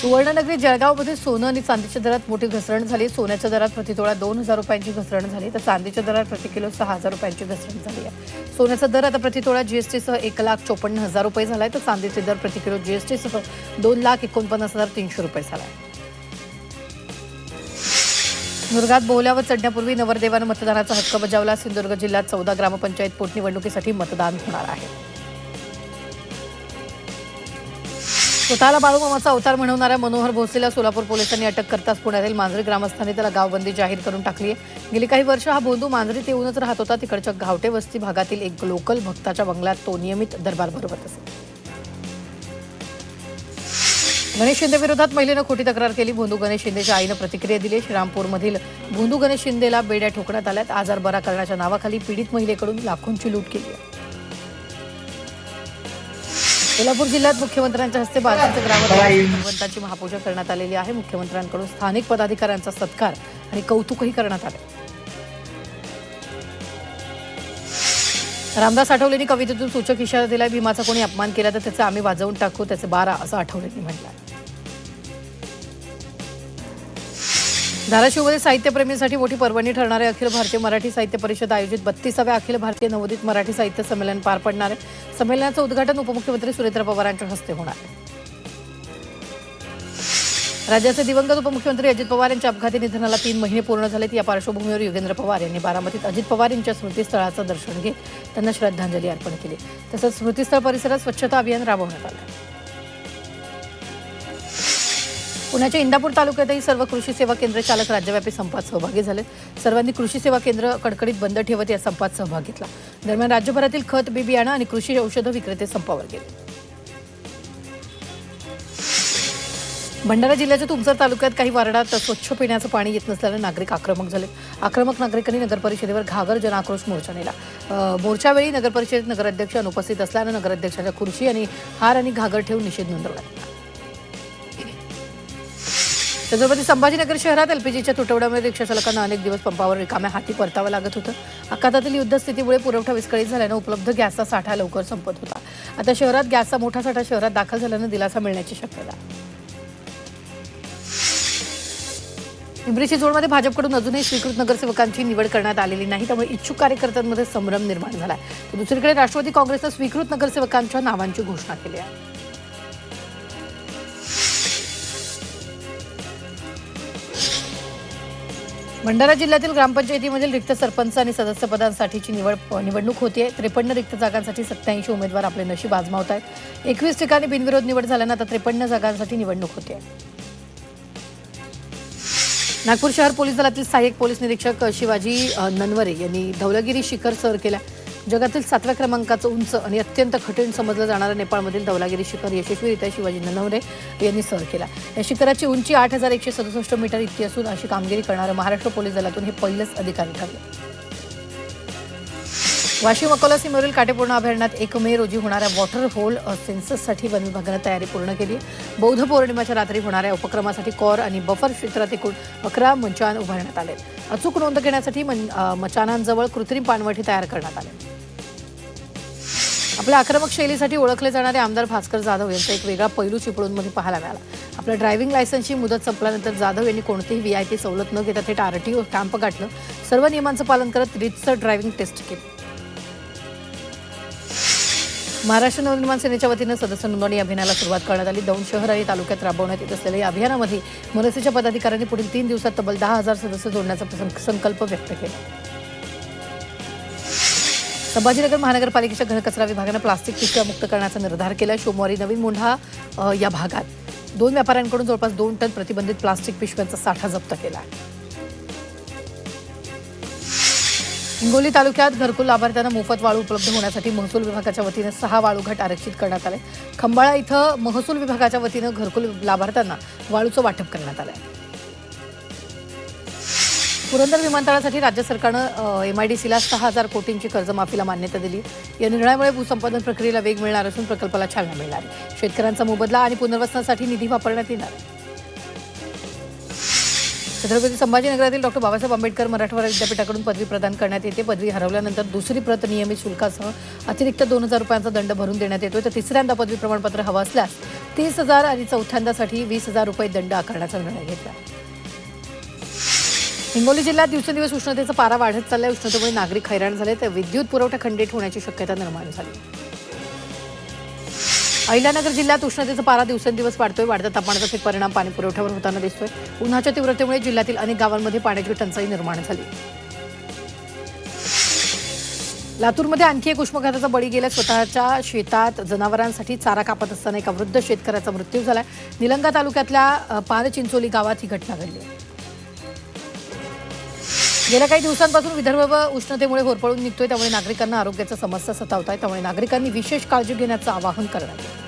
सुवर्णनगरी जळगावमध्ये सोनं आणि चांदीच्या दरात मोठी घसरण झाली. सोन्याच्या दरात प्रतितोळा 2,000 रुपयांची घसरण झाली, तर चांदीच्या दरात प्रति किलो 6,000 रुपयांची घसरण झाली आहे. सोन्याचा दर आता प्रतितोळा जीएसटीसह 1,54,000 रुपये झालाय, तर चांदीचे दर प्रति किलो जीएसटीसह 2,49,300 रुपये झाला आहे. दुर्गात बोहल्यावर चढण्यापूर्वी नवरदेवानं मतदानाचा हक्क बजावला. सिंधुदुर्ग जिल्ह्यात 14 ग्रामपंचायत पोटनिवडणुकीसाठी मतदान होणार आहे. स्वतःला बाळूमामाचा अवतार म्हणवणाऱ्या मनोहर भोसलेला सोलापूर पोलिसांनी अटक करताच पुण्यातील मांजरी ग्रामस्थांनी त्याला गावबंदी जाहीर करून टाकली आहे. गेली काही वर्ष हा भोंदू मांजरीत येऊनच राहत होता. तिकडच्या गावठे वस्ती भागातील एक लोकल भक्ताच्या बंगल्यात तो नियमित दरबार भरवत असे. गणेश शिंदे विरोधात महिलेनं खोटी तक्रार केली. भोंदू गणेश शिंदेच्या आईनं प्रतिक्रिया दिली. श्रीरामपूरमधील भोंदू गणेश शिंदेला बेड्या ठोकण्यात आल्यात. आजार बरा करण्याच्या नावाखाली पीडित महिलेकडून लाखोंची लूट केली आहे. सोलापूर जिल्ह्यात मुख्यमंत्र्यांच्या हस्ते बाधित ग्रामदेवतेची भगवंताची महापूजा करण्यात आलेली आहे. मुख्यमंत्र्यांकडून स्थानिक पदाधिकाऱ्यांचा सत्कार आणि कौतुकही करण्यात आले. रामदास आठवलेंनी कवितेतून सूचक इशारा दिलाय. भीमाचा कोणी अपमान केला तर त्याचे आम्ही वाजवून टाकू, त्याचे 12 असं आठवलेंनी म्हटलं. धाराशिवमध्ये साहित्यप्रेमींसाठी मोठी पर्वणी ठरणारे अखिल भारतीय मराठी साहित्य परिषद आयोजित 32व्या अखिल भारतीय नवोदित मराठी साहित्य संमेलन पार पडणार आहे. संमेलनाचं उद्घाटन उपमुख्यमंत्री सुरेंद्र पवारांच्या हस्ते होणार आहे. राज्याचे दिवंगत उपमुख्यमंत्री अजित पवार यांच्या अपघाती निधनाला 3 महिने पूर्ण झालेत. या पार्श्वभूमीवर योगेंद्र पवार यांनी बारामतीत अजित पवार यांच्या स्मृतीस्थळाचं दर्शन घेत त्यांना श्रद्धांजली अर्पण केली. तसंच स्मृतीस्थळ परिसरात स्वच्छता अभियान राबवण्यात आलं. पुण्याच्या इंदापूर तालुक्यातही सर्व कृषी सेवा केंद्र चालक राज्यव्यापी संपात सहभागी झाले. सर्वांनी कृषी सेवा केंद्र कडकडीत बंद ठेवत या संपात सहभाग घेतला. दरम्यान राज्यभरातील खत, बी बियाणं आणि कृषी औषधं विक्रेते संपावर गेले. भंडारा जिल्ह्याच्या तुमसर तालुक्यात काही वार्डात स्वच्छ पिण्याचं पाणी येत नसल्यानं नागरिक आक्रमक झाले. आक्रमक नागरिकांनी नगरपरिषदेवर घागर जनआक्रोश मोर्चा नेला. मोर्चावेळी नगरपरिषदेत नगराध्यक्ष अनुपस्थित असल्यानं नगराध्यक्षाच्या खुर्ची आणि हार आणि घागर ठेवून निषेध नोंदवला. छत्रपती संभाजीनगर शहरात एलपीजीच्या तुटवड्यामुळे रिक्षा चालकांना अनेक दिवस पंपावर रिकाम्या हाती परतावं लागत होतं. आखातातील युद्धस्थितीमुळे पुरवठा विस्कळीत झाल्यानं उपलब्ध गॅसचा साठा लवकर संपत होता. आता शहरात गॅसचा मोठा साठा शहरात दाखल झाल्यानं दिलासा मिळण्याची शक्यता. पिंपरी चिंचवडमध्ये भाजपकडून अजूनही स्वीकृत नगरसेवकांची निवड करण्यात आलेली नाही, त्यामुळे इच्छुक कार्यकर्त्यांमध्ये संभ्रम निर्माण झाला आहे. तर दुसरीकडे राष्ट्रवादी काँग्रेसनं स्वीकृत नगरसेवकांच्या नावांची घोषणा केली आहे. भंडारा जिल्ह्यातील ग्रामपंचायतीमधील रिक्त सरपंच आणि सदस्य पदांसाठीची निवडणूक होतीये. 53 रिक्त जागांसाठी 87 उमेदवार आपले नशीब आजमावत आहेत. 21 ठिकाणी बिनविरोध निवड झाल्यानं आता 53 जागांसाठी निवडणूक होतीये. नागपूर शहर पोलीस दलातील सहाय्यक पोलीस निरीक्षक शिवाजी ननवरे यांनी धौलागिरी शिखर सर केला. जगातील 7व्या क्रमांकाचं उंच आणि अत्यंत कठीण समजलं जाणारं नेपाळमधील धौलागिरी शिखर यशस्वीरित्या शिवाजी ननवरे यांनी सर केला. या शिखराची उंची 8,167 मीटर इतकी असून अशी कामगिरी करणारं महाराष्ट्र पोलीस दलातून हे पहिलंच अधिकारी ठरले. वाशिम अकोला सीमेवरील काटेपूर्ण अभयारण्यात 1 मे रोजी होणाऱ्या वॉटर होल सेन्सससाठी वन विभागानं तयारी पूर्ण केली. बौद्ध पौर्णिमेच्या रात्री होणाऱ्या उपक्रमासाठी कॉर आणि बफर क्षेत्रात एकूण 11 मचान उभारण्यात आले. अचूक नोंद घेण्यासाठी मचानांजवळ कृत्रिम पाणवठे तयार करण्यात आले. आपल्या आक्रमक शैलीसाठी ओळखले जाणारे आमदार भास्कर जाधव यांचा एक वेगळा पैलू चिपळूणमध्ये पाहायला मिळाला. आपल्या ड्रायव्हिंग लायसन्सची मुदत संपल्यानंतर जाधव यांनी कोणतीही व्हीआयपी सवलत न घेता थेट आरटीओ कॅम्प गाठलं. सर्व नियमांचं पालन करत रीतसर ड्रायव्हिंग टेस्ट केली. महाराष्ट्र नवनिर्माण सेनेच्या वतीनं सदस्य नोंदणी अभियानाला सुरुवात करण्यात आली. दौंड शहर आणि तालुक्यात राबवण्यात येत असलेल्या या अभियानामध्ये मनसेच्या पदाधिकाऱ्यांनी पुढील 3 दिवसात तब्बल 10,000 सदस्य जोडण्याचा संकल्प व्यक्त केला. संभाजीनगर महानगरपालिकेच्या घनकचरा विभागानं प्लास्टिक पिशव्या मुक्त करण्याचा निर्धार केला. सोमवारी नवीन मुंढा या भागात 2 व्यापाऱ्यांकडून जवळपास 2 टन प्रतिबंधित प्लास्टिक पिशव्यांचा साठा जप्त केला आहे. हिंगोली तालुक्यात घरकुल लाभार्थ्यांना मोफत वाळू उपलब्ध होण्यासाठी महसूल विभागाच्या वतीनं 6 वाळूघाट आरक्षित करण्यात आले. खंबाळा इथं महसूल विभागाच्या वतीनं घरकुल लाभार्थ्यांना वाळूचं वाटप करण्यात आलं आहे. पुरंदर विमानतळासाठी राज्य सरकारनं एमआयडीसीला 6,000 कोटींची कर्जमाफीला मान्यता दिली. या निर्णयामुळे भूसंपादन प्रक्रियेला वेग मिळणार असून प्रकल्पाला चालना मिळणार आहे. शेतकऱ्यांचा मोबदला आणि पुनर्वसनासाठी निधी वापरण्यात येणार आहे. छत्रपती संभाजीनगरातील डॉक्टर बाबासाहेब आंबेडकर मराठवाडा विद्यापीठाकडून पदवी प्रदान करण्यात येते. पदवी हरवल्यानंतर दुसरी प्रत नियमित शुल्कासह अतिरिक्त 2,000 रुपयांचा दंड भरून देण्यात येतो. तर तिसऱ्यांदा पदवी प्रमाणपत्र हवं असल्यास 30,000 आणि चौथ्यांदासाठी 20,000 रुपये दंड आकारण्याचा निर्णय घेतला. हिंगोली जिल्ह्यात दिवसेंदिवस उष्णतेचा पारा वाढत चाललाय. उष्णतेमुळे नागरिक हैराण झाले तर विद्युत पुरवठा खंडित होण्याची शक्यता निर्माण झाली. अहिल्यानगर जिल्ह्यात उष्णतेचा पारा दिवसेंदिवस वाढतोय. वाढत्या तापमानाचा थेट परिणाम पाणी पुरवठ्यावर होताना दिसतोय. उन्हाच्या तीव्रतेमुळे जिल्ह्यातील अनेक गावांमध्ये पाण्याची टंचाई निर्माण झाली. लातूरमध्ये आणखी एक उष्माघाताचा बळी गेला. स्वतःच्या शेतात जनावरांसाठी चारा कापत असताना एका वृद्ध शेतकऱ्याचा मृत्यू झालाय. निलंगा तालुक्यातल्या पानचिंचोली गावात ही घटना घडली. गेल्या काही दिवसांपासून विदर्भ उष्णतेमुळे होरपळून निघतोय. त्यामुळे नागरिकांना आरोग्याच्या समस्या सतावत आहेत. त्यामुळे नागरिकांनी विशेष काळजी घेण्याचं आवाहन करण्यात आलं.